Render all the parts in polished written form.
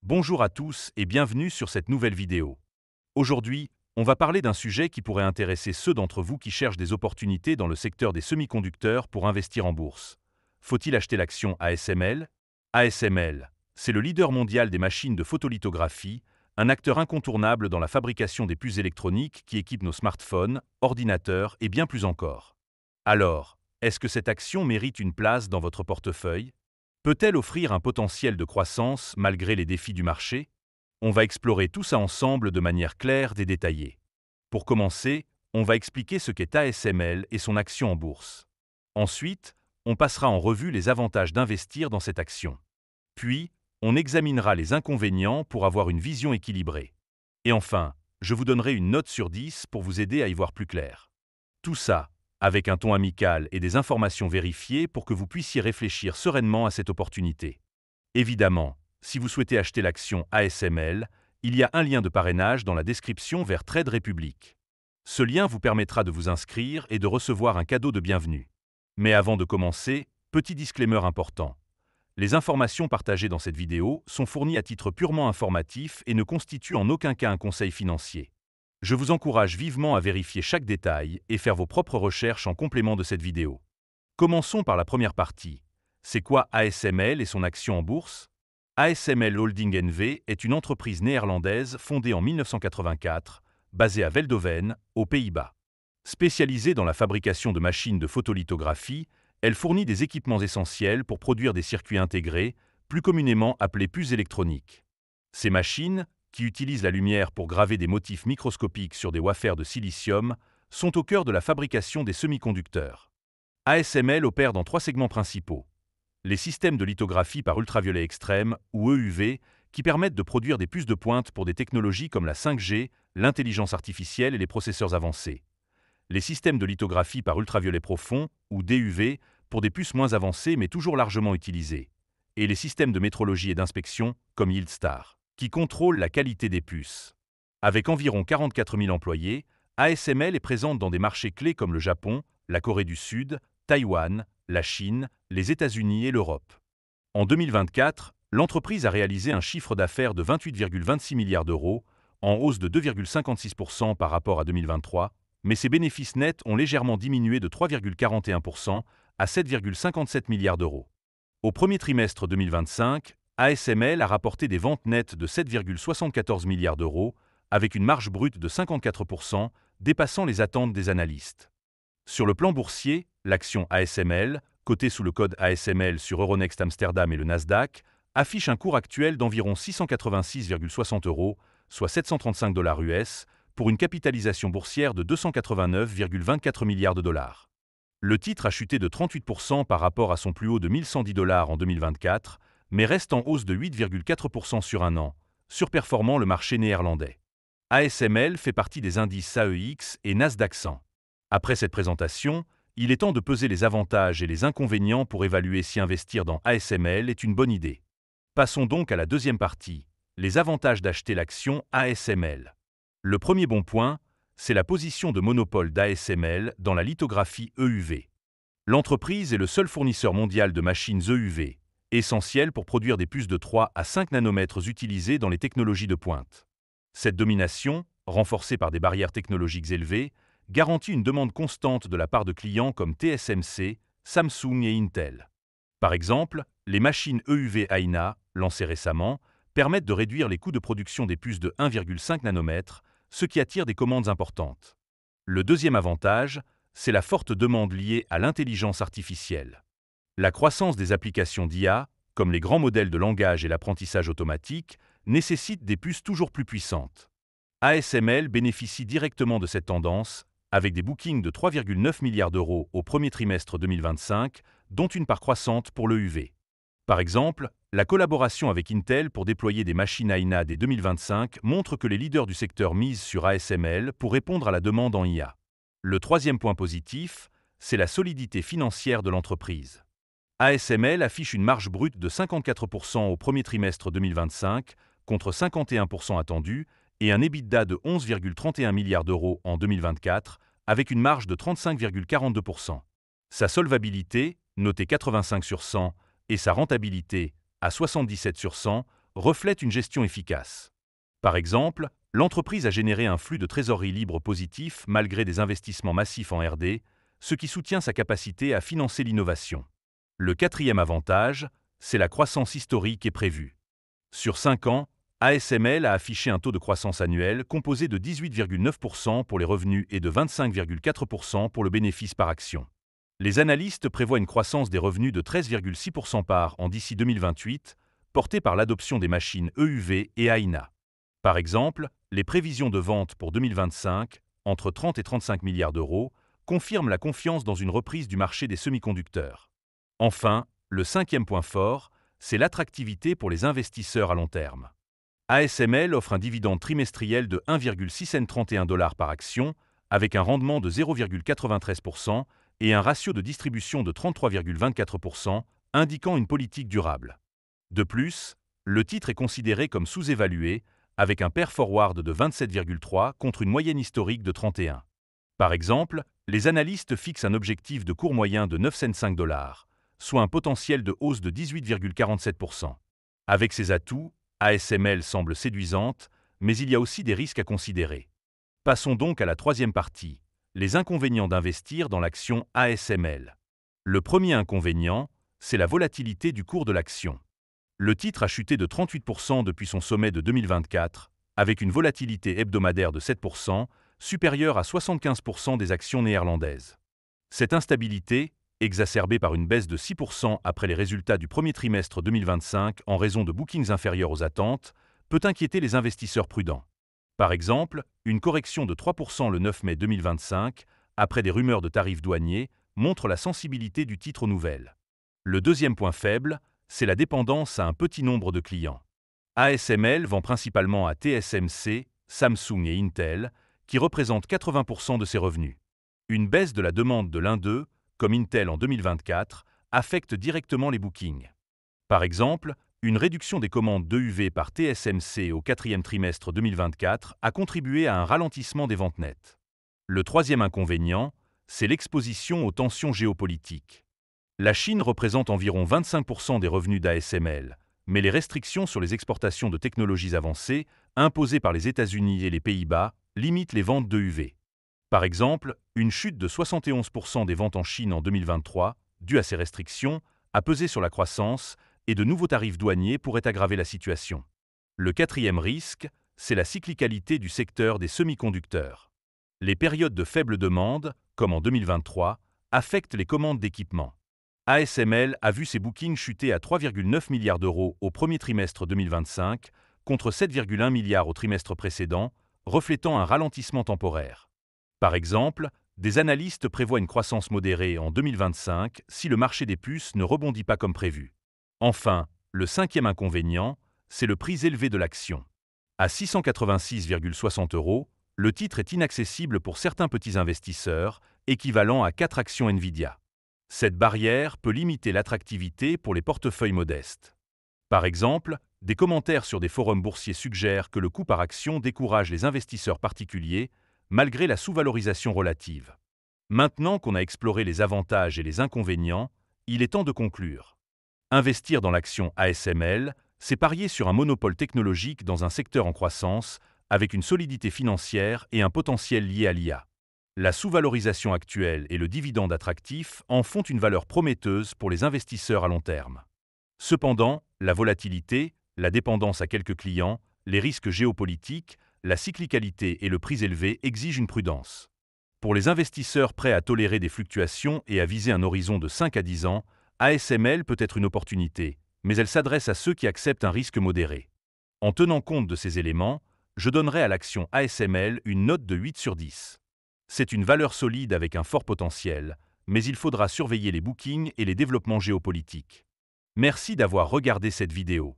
Bonjour à tous et bienvenue sur cette nouvelle vidéo. Aujourd'hui, on va parler d'un sujet qui pourrait intéresser ceux d'entre vous qui cherchent des opportunités dans le secteur des semi-conducteurs pour investir en bourse. Faut-il acheter l'action ASML? ASML, c'est le leader mondial des machines de photolithographie, un acteur incontournable dans la fabrication des puces électroniques qui équipent nos smartphones, ordinateurs et bien plus encore. Alors, est-ce que cette action mérite une place dans votre portefeuille? Peut-elle offrir un potentiel de croissance malgré les défis du marché? On va explorer tout ça ensemble de manière claire et détaillée. Pour commencer, on va expliquer ce qu'est ASML et son action en bourse. Ensuite, on passera en revue les avantages d'investir dans cette action. Puis, on examinera les inconvénients pour avoir une vision équilibrée. Et enfin, je vous donnerai une note sur 10 pour vous aider à y voir plus clair. Tout ça, avec un ton amical et des informations vérifiées pour que vous puissiez réfléchir sereinement à cette opportunité. Évidemment, si vous souhaitez acheter l'action ASML, il y a un lien de parrainage dans la description vers Trade Republic. Ce lien vous permettra de vous inscrire et de recevoir un cadeau de bienvenue. Mais avant de commencer, petit disclaimer important. Les informations partagées dans cette vidéo sont fournies à titre purement informatif et ne constituent en aucun cas un conseil financier. Je vous encourage vivement à vérifier chaque détail et faire vos propres recherches en complément de cette vidéo. Commençons par la première partie. C'est quoi ASML et son action en bourse? ASML Holding NV est une entreprise néerlandaise fondée en 1984, basée à Veldhoven, aux Pays-Bas. Spécialisée dans la fabrication de machines de photolithographie, elle fournit des équipements essentiels pour produire des circuits intégrés, plus communément appelés puces électroniques. Ces machines, qui utilisent la lumière pour graver des motifs microscopiques sur des wafers de silicium, sont au cœur de la fabrication des semi-conducteurs. ASML opère dans 3 segments principaux. Les systèmes de lithographie par ultraviolet extrême, ou EUV, qui permettent de produire des puces de pointe pour des technologies comme la 5G, l'intelligence artificielle et les processeurs avancés. Les systèmes de lithographie par ultraviolet profond, ou DUV, pour des puces moins avancées mais toujours largement utilisées. Et les systèmes de métrologie et d'inspection, comme YieldStar, qui contrôlent la qualité des puces. Avec environ 44 000 employés, ASML est présente dans des marchés clés comme le Japon, la Corée du Sud, Taïwan, la Chine, les États-Unis et l'Europe. En 2024, l'entreprise a réalisé un chiffre d'affaires de 28,26 milliards d'euros, en hausse de 2,56% par rapport à 2023, mais ses bénéfices nets ont légèrement diminué de 3,41% à 7,57 milliards d'euros. Au premier trimestre 2025, ASML a rapporté des ventes nettes de 7,74 milliards d'euros, avec une marge brute de 54%, dépassant les attentes des analystes. Sur le plan boursier, l'action ASML, cotée sous le code ASML sur Euronext Amsterdam et le Nasdaq, affiche un cours actuel d'environ 686,60 euros, soit 735 $ US, pour une capitalisation boursière de 289,24 milliards de dollars. Le titre a chuté de 38% par rapport à son plus haut de 1110 $ en 2024, mais reste en hausse de 8,4% sur un an, surperformant le marché néerlandais. ASML fait partie des indices AEX et Nasdaq 100. Après cette présentation, il est temps de peser les avantages et les inconvénients pour évaluer si investir dans ASML est une bonne idée. Passons donc à la deuxième partie, les avantages d'acheter l'action ASML. Le premier bon point, c'est la position de monopole d'ASML dans la lithographie EUV. L'entreprise est le seul fournisseur mondial de machines EUV, essentielles pour produire des puces de 3 à 5 nanomètres utilisées dans les technologies de pointe. Cette domination, renforcée par des barrières technologiques élevées, garantit une demande constante de la part de clients comme TSMC, Samsung et Intel. Par exemple, les machines EUV Aina, lancées récemment, permettent de réduire les coûts de production des puces de 1,5 nanomètres, ce qui attire des commandes importantes. Le deuxième avantage, c'est la forte demande liée à l'intelligence artificielle. La croissance des applications d'IA, comme les grands modèles de langage et l'apprentissage automatique, nécessite des puces toujours plus puissantes. ASML bénéficie directement de cette tendance, avec des bookings de 3,9 milliards d'euros au premier trimestre 2025, dont une part croissante pour l'EUV. Par exemple, la collaboration avec Intel pour déployer des machines Aina dès 2025 montre que les leaders du secteur misent sur ASML pour répondre à la demande en IA. Le troisième point positif, c'est la solidité financière de l'entreprise. ASML affiche une marge brute de 54% au premier trimestre 2025, contre 51% attendu, et un EBITDA de 11,31 milliards d'euros en 2024, avec une marge de 35,42%. Sa solvabilité, notée 85 sur 100, et sa rentabilité, à 77 sur 100, reflètent une gestion efficace. Par exemple, l'entreprise a généré un flux de trésorerie libre positif malgré des investissements massifs en R&D, ce qui soutient sa capacité à financer l'innovation. Le quatrième avantage, c'est la croissance historique et prévue. Sur 5 ans, ASML a affiché un taux de croissance annuel composé de 18,9% pour les revenus et de 25,4% pour le bénéfice par action. Les analystes prévoient une croissance des revenus de 13,6% par an d'ici 2028, portée par l'adoption des machines EUV et AINA. Par exemple, les prévisions de vente pour 2025, entre 30 et 35 milliards d'euros, confirment la confiance dans une reprise du marché des semi-conducteurs. Enfin, le cinquième point fort, c'est l'attractivité pour les investisseurs à long terme. ASML offre un dividende trimestriel de 1,631 $ par action, avec un rendement de 0,93% et un ratio de distribution de 33,24%, indiquant une politique durable. De plus, le titre est considéré comme sous-évalué, avec un pair forward de 27,3 contre une moyenne historique de 31. Par exemple, les analystes fixent un objectif de cours moyen de 905 $, soit un potentiel de hausse de 18,47%. Avec ces atouts, ASML semble séduisante, mais il y a aussi des risques à considérer. Passons donc à la troisième partie, les inconvénients d'investir dans l'action ASML. Le premier inconvénient, c'est la volatilité du cours de l'action. Le titre a chuté de 38% depuis son sommet de 2024, avec une volatilité hebdomadaire de 7%, supérieure à 75% des actions néerlandaises. Cette instabilité, exacerbée par une baisse de 6% après les résultats du premier trimestre 2025 en raison de bookings inférieurs aux attentes, peut inquiéter les investisseurs prudents. Par exemple, une correction de 3% le 9 mai 2025, après des rumeurs de tarifs douaniers, montre la sensibilité du titre aux nouvelles. Le deuxième point faible, c'est la dépendance à un petit nombre de clients. ASML vend principalement à TSMC, Samsung et Intel, qui représentent 80% de ses revenus. Une baisse de la demande de l'un d'eux, comme Intel en 2024, affecte directement les bookings. Par exemple, une réduction des commandes d'EUV par TSMC au quatrième trimestre 2024 a contribué à un ralentissement des ventes nettes. Le troisième inconvénient, c'est l'exposition aux tensions géopolitiques. La Chine représente environ 25% des revenus d'ASML, mais les restrictions sur les exportations de technologies avancées, imposées par les États-Unis et les Pays-Bas, limitent les ventes d'EUV. Par exemple, une chute de 71% des ventes en Chine en 2023, due à ces restrictions, a pesé sur la croissance et de nouveaux tarifs douaniers pourraient aggraver la situation. Le quatrième risque, c'est la cyclicalité du secteur des semi-conducteurs. Les périodes de faible demande, comme en 2023, affectent les commandes d'équipements. ASML a vu ses bookings chuter à 3,9 milliards d'euros au premier trimestre 2025, contre 7,1 milliards au trimestre précédent, reflétant un ralentissement temporaire. Par exemple, des analystes prévoient une croissance modérée en 2025 si le marché des puces ne rebondit pas comme prévu. Enfin, le cinquième inconvénient, c'est le prix élevé de l'action. À 686,60 €, le titre est inaccessible pour certains petits investisseurs, équivalent à 4 actions Nvidia. Cette barrière peut limiter l'attractivité pour les portefeuilles modestes. Par exemple, des commentaires sur des forums boursiers suggèrent que le coût par action décourage les investisseurs particuliers, malgré la sous-valorisation relative. Maintenant qu'on a exploré les avantages et les inconvénients, il est temps de conclure. Investir dans l'action ASML, c'est parier sur un monopole technologique dans un secteur en croissance, avec une solidité financière et un potentiel lié à l'IA. La sous-valorisation actuelle et le dividende attractif en font une valeur prometteuse pour les investisseurs à long terme. Cependant, la volatilité, la dépendance à quelques clients, les risques géopolitiques, la cyclicalité et le prix élevé exigent une prudence. Pour les investisseurs prêts à tolérer des fluctuations et à viser un horizon de 5 à 10 ans, ASML peut être une opportunité, mais elle s'adresse à ceux qui acceptent un risque modéré. En tenant compte de ces éléments, je donnerai à l'action ASML une note de 8 sur 10. C'est une valeur solide avec un fort potentiel, mais il faudra surveiller les bookings et les développements géopolitiques. Merci d'avoir regardé cette vidéo.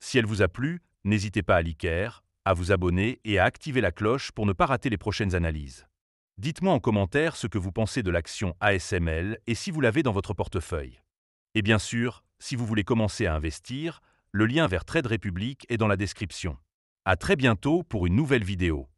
Si elle vous a plu, n'hésitez pas à liker, à vous abonner et à activer la cloche pour ne pas rater les prochaines analyses. Dites-moi en commentaire ce que vous pensez de l'action ASML et si vous l'avez dans votre portefeuille. Et bien sûr, si vous voulez commencer à investir, le lien vers Trade Republic est dans la description. À très bientôt pour une nouvelle vidéo.